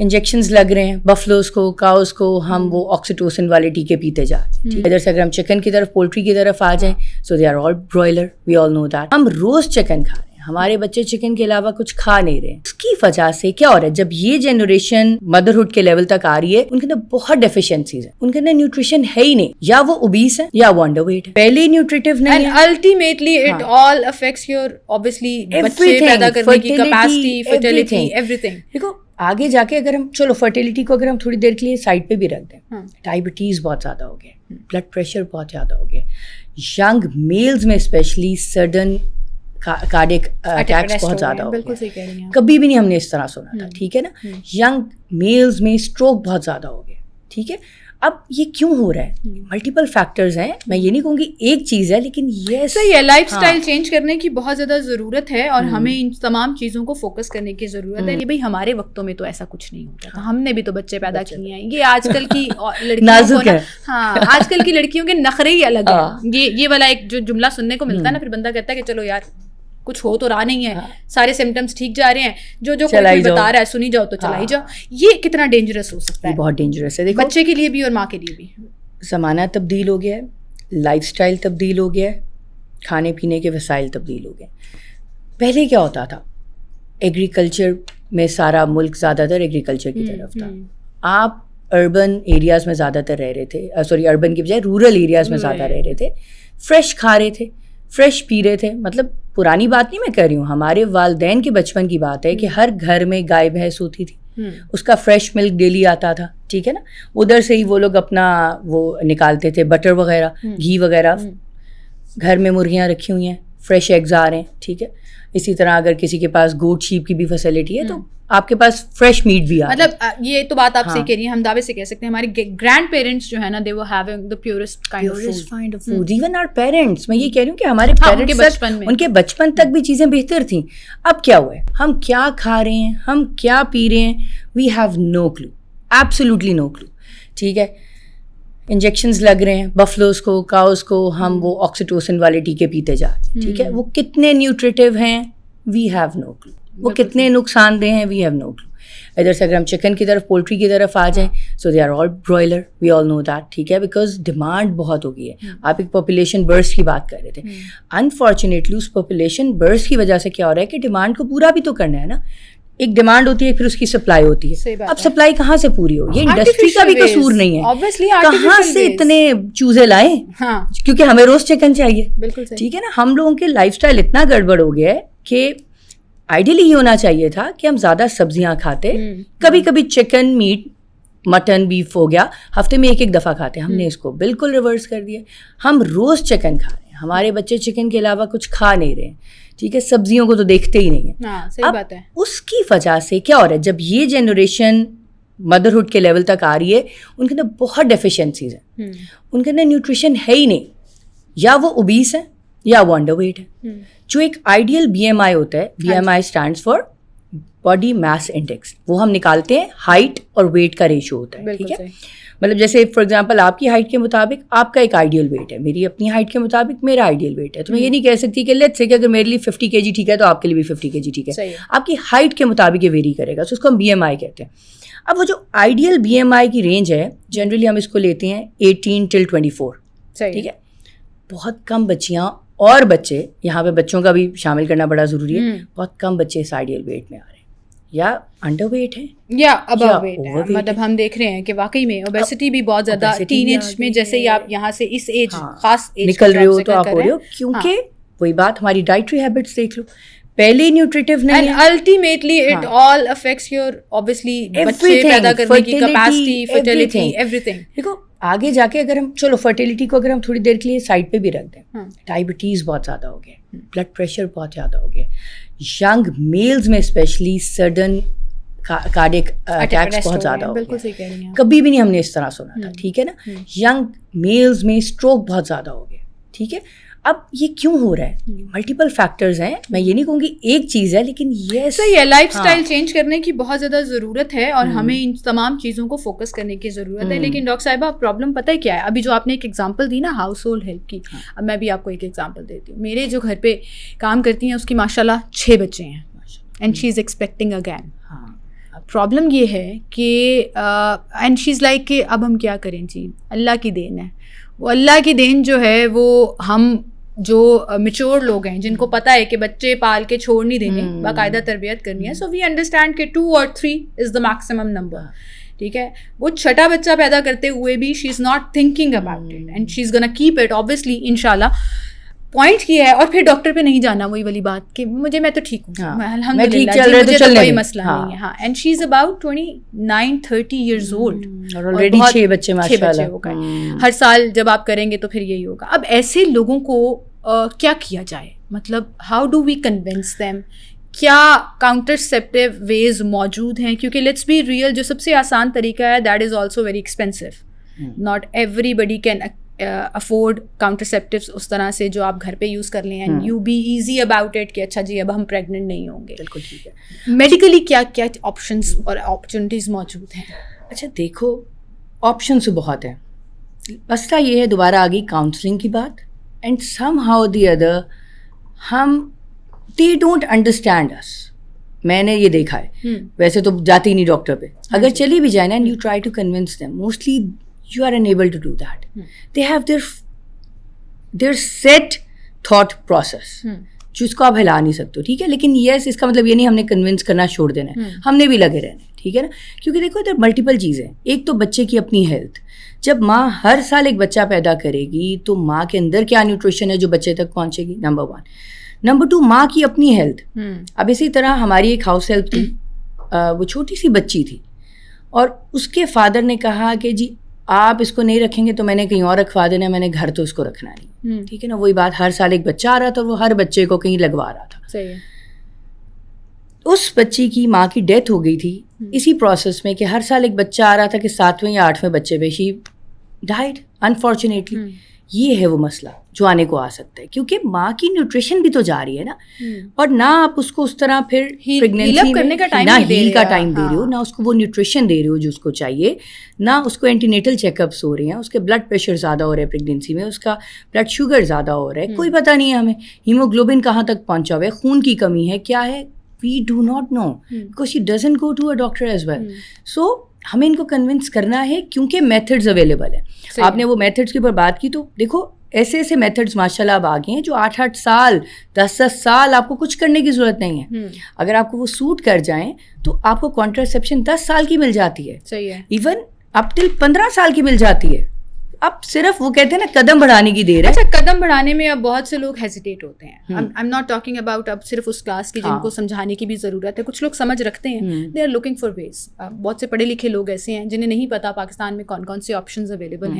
Injections لگ رہے ہیں بفلوز کو, کاؤز کو, ہم وہ آکسیٹوسن والے ٹیکے پیتے جا رہے ہیں. ٹھیک ہے, ادھر سے اگر ہم چکن کی طرف, پولٹری کی طرف آ جائیں, so they are all broiler, we all know that. ہم روز چکن کھا رہے ہیں, ہمارے بچے چکن کے علاوہ کچھ کھا نہیں رہے. اس کی وجہ سے کیا ہو رہا ہے, جب یہ جنریشن مدرہڈ کے لیول تک آ رہی ہے, ان کے اندر بہت ڈیفیشنسیز ہیں, ان کے اندر نیوٹریشن ہے ہی نہیں, یا وہ اوبیس ہے یا وہ انڈر ویٹ ہے, پہلے نیوٹریٹیو نہیں ہے. And ultimately it all affects your obviously بچے پیدا کرنے کی capacity, fertility, everything. دیکھو آگے جا کے اگر ہم چلو فرٹیلیٹی کو اگر ہم تھوڑی دیر کے لیے سائڈ پہ بھی رکھ دیں, ڈائبٹیز بہت زیادہ ہو گیا, بلڈ پریشر بہت زیادہ ہو گیا, ینگ میلز میں اسپیشلی سڈن کارڈیک اٹیکس بہت زیادہ ہو گئے. کبھی بھی نہیں ہم نے اس طرح سنا تھا. ٹھیک ہے نا, ینگ میلز میں اسٹروک بہت زیادہ ہو گیا. ٹھیک ہے, اب یہ کیوں ہو رہا ہے؟ ملٹیپل فیکٹرز ہیں, میں یہ نہیں کہوں گی ایک چیز ہے, لیکن یہ صحیح ہے, لائف اسٹائل چینج کرنے کی بہت زیادہ ضرورت ہے, اور ہمیں ان تمام چیزوں کو فوکس کرنے کی ضرورت ہے. بھائی ہمارے وقتوں میں تو ایسا کچھ نہیں ہوتا تھا, ہم نے بھی تو بچے پیدا کیے ہیں. یہ آج کل کی لڑکیوں کو, ہاں آج کل کی لڑکیوں کے نخرے ہی الگ ہیں. یہ والا ایک جو جملہ سننے کو ملتا ہے نا, پھر بندہ کہتا ہے کہ چلو یار کچھ ہو تو رہا نہیں ہے, سارے سمٹمس ٹھیک جا رہے ہیں, جو کوئی بتا رہا ہے سنی جاؤ تو چلا ہی جاؤ. یہ کتنا ڈینجرس ہو سکتا ہے؟ بہت ڈینجرس ہے, بچے کے لیے بھی اور ماں کے لیے بھی. زمانہ تبدیل ہو گیا ہے, لائف اسٹائل تبدیل ہو گیا ہے, کھانے پینے کے وسائل تبدیل ہو گئے. پہلے کیا ہوتا تھا, ایگریکلچر میں سارا ملک زیادہ تر ایگریکلچر کی طرف تھا. آپ اربن ایریاز میں زیادہ تر رہ رہے تھے, سوری اربن کی بجائے رورل ایریاز میں زیادہ رہ رہے تھے, فریش کھا رہے تھے, فریش پی رہے تھے. مطلب پرانی بات نہیں میں کہہ رہی ہوں, ہمارے والدین کے بچپن کی بات ہے کہ ہر گھر میں گائے بھینس ہوتی تھی, اس کا فریش ملک ڈیلی آتا تھا. ٹھیک ہے نا, ادھر سے ہی وہ لوگ اپنا وہ نکالتے تھے, بٹر وغیرہ, گھی وغیرہ. گھر میں مرغیاں رکھی ہوئی ہیں, فریش ایگز آ رہے ہیں. ٹھیک ہے, اسی طرح اگر کسی کے پاس گوٹ شیپ کی بھی فیسلٹی ہے تو آپ کے پاس فریش میٹ بھی آ رہا ہے. مطلب یہ تو بات آپ سے کہہ رہی ہیں, ہم دعوے سے کہہ سکتے ہیں ہمارے گرینڈ پیرنٹس جو ہے نا, they were having the purest kind of food. Even our parents, میں یہ کہہ رہی ہوں کہ ہمارے پیرنٹس ان کے بچپن تک بھی چیزیں بہتر تھیں. اب کیا ہوا ہے, ہم کیا کھا رہے ہیں, ہم کیا پی رہے ہیں, we have no clue, absolutely no clue. ٹھیک ہے, انجیکشنز لگ رہے ہیں بفلوز کو, کاؤز کو, ہم وہ آکسیٹوسن والے ٹیکے پیتے جا رہے ہیں. ٹھیک ہے, وہ کتنے نیوٹریٹیو ہیں, we have no clue. وہ کتنے نقصان دہ ہیں, وی ہیو نو کلو. ادھر سے اگر ہم چکن کی طرف, پولٹری کی طرف آ جائیں, so they are all broiler, we all know that. ٹھیک ہے, بیکاز ڈیمانڈ بہت ہو گئی ہے. آپ ایک پاپولیشن برسٹ کی بات کر رہے تھے. انفارچونیٹلی اس پاپولیشن برسٹ کی وجہ سے کیا ہو رہا ہے کہ ڈیمانڈ کو پورا بھی تو کرنا ہے نا. ایک ڈیمانڈ ہوتی ہے, پھر اس کی سپلائی ہوتی ہے. اب سپلائی کہاں سے پوری ہو, یہ انڈسٹری کا بھی قصور نہیں ہے. کہاں سے اتنے چوزے لائیں, کیونکہ ہمیں روز چکن چاہیے. ٹھیک ہے نا, ہم لوگوں کے لائف اسٹائل اتنا گڑبڑ ہو گیا ہے کہ آئیڈیلی یہ ہونا چاہیے تھا کہ ہم زیادہ سبزیاں کھاتے, کبھی کبھی چکن, میٹ, مٹن, بیف ہو گیا, ہفتے میں ایک دفعہ کھاتے. ہم نے اس کو بالکل ریورس کر دیا. ہم روز چکن کھا رہے ہیں, ہمارے بچے چکن کے علاوہ کچھ کھا نہیں رہے. ٹھیک ہے, سبزیوں کو تو دیکھتے ہی نہیں ہیں. اب اس کی وجہ سے کیا ہو رہا ہے, جب یہ جنریشن مدرہڈ کے لیول تک آ رہی ہے, ان کے اندر بہت ڈیفیشنسیز ہیں, ان کے اندر نیوٹریشن ہے ہی نہیں, یا وہ اوبیس ہے یا وہ انڈر ویٹ ہے. جو ایک آئیڈیل بی ایم آئی ہوتا ہے, B M I stands for body mass index, وہ ہم نکالتے ہیں ہائٹ اور ویٹ کا ریشو ہوتا ہے. ٹھیک ہے, مطلب جیسے فار ایگزامپل آپ کی ہائٹ کے مطابق آپ کا ایک آئیڈیل ویٹ ہے, میری اپنی ہائٹ کے مطابق میرا آئیڈیل ویٹ ہے. تو میں یہ نہیں کہہ سکتی کہ لیٹس سے کہ اگر میرے لیے 50 kg ٹھیک ہے تو آپ کے لیے بھی 50 kg ٹھیک ہے. آپ کی ہائٹ کے مطابق یہ ویری کرے گا, تو اس کو ہم بی ایم آئی کہتے ہیں. اب وہ جو آئیڈیل بی ایم آئی کی رینج ہے, جنرلی ہم اس کو لیتے ہیں 18 till 24. ٹھیک ہے, بہت کم بچیاں اور بچے, یہاں پہ بچوں کا بھی شامل کرنا بڑا ضروری ہے, بہت کم بچے اس آئیڈیل ویٹ میں آ رہے ہیں, یا انڈر ویٹ ہیں یا ابو ویٹ ہے. مطلب ہم دیکھ رہے ہیں کہ واقعی میں اوبیسٹی بھی بہت زیادہ ٹین ایج میں, جیسے ہی آپ یہاں سے اس ایج خاص ایج نکل رہے ہو تو آپ ہو رہے ہو, کیونکہ وہی بات ہماری ڈائٹری ہیبٹس دیکھ لو, پہلے نیوٹریٹیو نہیں ہے. Ultimately it all affects your obviously بچے پیدا کرنے کی کیپیسٹی, فرٹیلیٹی, ایوریتھنگ. دیکھو آگے جا کے اگر ہم چلو فرٹیلیٹی کو اگر ہم تھوڑی دیر کے لیے سائڈ پہ بھی رکھ دیں, ڈائبٹیز بہت زیادہ ہو گیا, بلڈ پریشر بہت زیادہ ہو گیا, ینگ میلز میں اسپیشلی سڈن کارڈیک اٹیکس بہت زیادہ ہو گئے. کبھی بھی نہیں ہم نے اس طرح سنا تھا. ٹھیک ہے نا, ینگ میلز میں اسٹروک بہت زیادہ ہو گیا. ٹھیک ہے, اب یہ کیوں ہو رہا ہے, ملٹیپل فیکٹرز ہیں, میں یہ نہیں کہوں گی ایک چیز ہے, لیکن یہ صحیح ہے, لائف اسٹائل چینج کرنے کی بہت زیادہ ضرورت ہے, اور ہمیں ان تمام چیزوں کو فوکس کرنے کی ضرورت ہے. لیکن ڈاکٹر صاحبہ پرابلم پتہ ہے کیا ہے, ابھی جو آپ نے ایک ایگزامپل دی نا ہاؤس ہولڈ ہیلپ کی, اب میں بھی آپ کو ایک ایگزامپل دیتی ہوں. میرے جو گھر پہ کام کرتی ہیں اس کی ماشاء اللہ 6 بچے ہیں, and she is expecting again. Problem یہ ہے کہ اینڈ شی از لائک کہ اب ہم کیا کریں جی, اللہ کی دین ہے. وہ اللہ کی دین جو ہے وہ ہم جو میچور لوگ ہیں جن کو پتہ ہے کہ بچے پال کے چھوڑ نہیں دینے, باقاعدہ تربیت کرنی ہے, سو وی انڈرسٹینڈ کہ 2 or 3 is the maximum number. ٹھیک ہے, وہ چھٹا بچہ پیدا کرتے ہوئے بھی she is not thinking about it and she is gonna keep it obviously انشاءاللہ. پوائنٹ کیا ہے, اور پھر ڈاکٹر پہ نہیں جانا, وہی والی بات کہ میں تو ٹھیک ہوں, الحمدللہ مجھے تو کوئی مسئلہ نہیں ہے. ہاں, and she is about 29-30 years old, اور آلریڈی 6 بچے ماشاءاللہ ہو گئے. ہر سال جب آپ کریں گے تو پھر یہی ہوگا. اب ایسے لوگوں کو کیا کیا جائے, مطلب how do we convince them, کیا کاؤنٹرسیپٹیو ویز موجود ہیں؟ کیونکہ لیٹس بی ریئل, جو سب سے آسان طریقہ ہے that is also very expensive. Not everybody can afford contraceptives اس طرح سے جو آپ گھر پہ یوز کر لیں and you be easy about it کہ اچھا جی اب ہم پریگننٹ نہیں ہوں گے. بالکل ٹھیک ہے. میڈیکلی کیا کیا آپشنس اور اپرچونیٹیز موجود ہیں؟ اچھا دیکھو, آپشنس بہت ہیں. مسئلہ یہ ہے, دوبارہ آ گئی کاؤنسلنگ کی بات, and somehow the other they don't understand us. میں نے یہ دیکھا ہے, ویسے تو جاتے ہی نہیں ڈاکٹر پہ, اگر چلی بھی جائے نا and you try to convince them, mostly you are unable to do that. They have their set thought process جس کو آپ ہلا نہیں سکتے. ٹھیک ہے, لیکن یس اس کا مطلب یہ نہیں ہم نے کنونس کرنا چھوڑ دینا ہے, ہم نے بھی لگے رہنا ہے. ٹھیک ہے نا, کیونکہ دیکھو ادھر ملٹیپل چیزیں. ایک تو بچے کی اپنی ہیلتھ, جب ماں ہر سال ایک بچہ پیدا کرے گی تو ماں کے اندر کیا نیوٹریشن ہے جو بچے تک پہنچے گی, نمبر 1. نمبر 2, ماں کی اپنی ہیلتھ. اب اسی طرح ہماری ایک ہاؤس ہیلپ تھی, وہ چھوٹی سی بچی تھی, اور اس کے فادر نے کہا کہ جی آپ اس کو نہیں رکھیں گے تو میں نے کہیں اور رکھوا دینا, میں نے گھر تو اس کو رکھنا نہیں. ٹھیک ہے نا, وہی بات, ہر سال ایک بچہ آ رہا تھا, وہ ہر بچے کو کہیں لگوا رہا تھا. صحیح. اس بچی کی ماں کی ڈیتھ ہو گئی تھی اسی پروسیس میں کہ ہر سال ایک بچہ آ رہا تھا کہ 7ویں یا 8ویں بچے پہ شی ڈائڈ انفارچونیٹلی. یہ ہے وہ مسئلہ جو آنے کو آ سکتا ہے, کیونکہ ماں کی نیوٹریشن بھی تو جا رہی ہے نا, اور نہ آپ اس کو اس طرح پھر پریگنینسی میں نہ ہیل کا ٹائم دے رہے ہو, نہ اس کو وہ نیوٹریشن دے رہے ہو جو اس کو چاہیے, نہ اس کو اینٹی نیٹل چیک اپس ہو رہے ہیں, اس کے بلڈ پریشر زیادہ ہو رہا ہے پریگنینسی میں, اس کا بلڈ شوگر زیادہ ہو رہا ہے, کوئی پتہ نہیں ہے ہمیں ہیموگلوبن کہاں تک پہنچا ہوا ہے, خون کی کمی ہے, کیا ہے, we do not know because she doesn't go to a doctor as well. So ہمیں ان کو کنونس کرنا ہے کیونکہ میتھڈز اویلیبل ہیں. آپ نے وہ میتھڈس کے اوپر بات کی, تو دیکھو ایسے ایسے میتھڈس ماشاء اللہ اب آ گئے ہیں جو 8-8 سال 10-10 سال آپ کو کچھ کرنے کی ضرورت نہیں ہے. اگر آپ کو وہ سوٹ کر جائیں تو آپ کو کانٹراسیپشن 10 سال کی مل جاتی ہے. صحیح ہے. ایون اپ ٹل 15 سال کی مل جاتی ہے. اب صرف وہ کہتے ہیں نا قدم بڑھانے کی دیر ہے. اچھا, قدم بڑھانے میں اب بہت سے لوگ ہیزیٹیٹ ہوتے ہیں. I am not talking about اب صرف اس کلاس کی جن کو سمجھانے کی بھی ضرورت ہے. کچھ لوگ سمجھ رکھتے ہیں, دے آر لوکنگ فار ویز. بہت سے پڑھے لکھے لوگ ایسے ہیں جنہیں نہیں پتا پاکستان میں کون کون سے آپشنز اویلیبل ہیں.